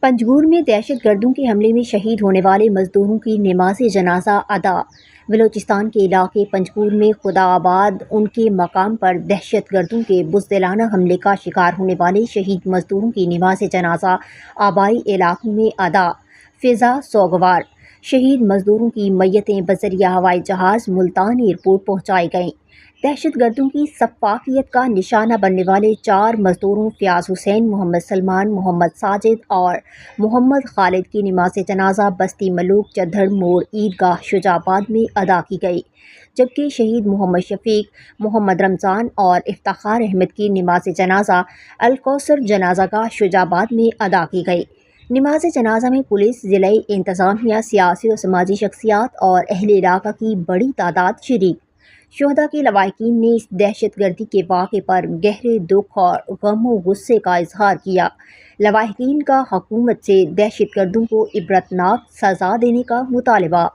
پنجگور میں دہشت گردوں کے حملے میں شہید ہونے والے مزدوروں کی نماز جنازہ ادا۔ بلوچستان کے علاقے پنجگور میں خدا آباد ان کے مقام پر دہشت گردوں کے بزدلانہ حملے کا شکار ہونے والے شہید مزدوروں کی نماز جنازہ آبائی علاقوں میں ادا۔ فضا سوگوار۔ شہید مزدوروں کی میتیں بذریعہ ہوائی جہاز ملتان ایئرپورٹ پہنچائی گئیں۔ دہشت گردوں کی سفاکیت کا نشانہ بننے والے 4 مزدوروں فیاض حسین، محمد سلمان، محمد ساجد اور محمد خالد کی نماز جنازہ بستی ملوک چدھر موڑ عیدگاہ شجاع آباد میں ادا کی گئی، جبکہ شہید محمد شفیق، محمد رمضان اور افتخار احمد کی نماز جنازہ الکوثر جنازہ گاہ شجاع آباد میں ادا کی گئی۔ نماز جنازہ میں پولیس، ضلعی انتظامیہ، سیاسی و سماجی شخصیات اور اہل علاقہ کی بڑی تعداد شریک۔ شہداء کے لواحقین نے اس دہشت گردی کے واقعے پر گہرے دکھ اور غم و غصے کا اظہار کیا۔ لواحقین کا حکومت سے دہشت گردوں کو عبرتناک سزا دینے کا مطالبہ۔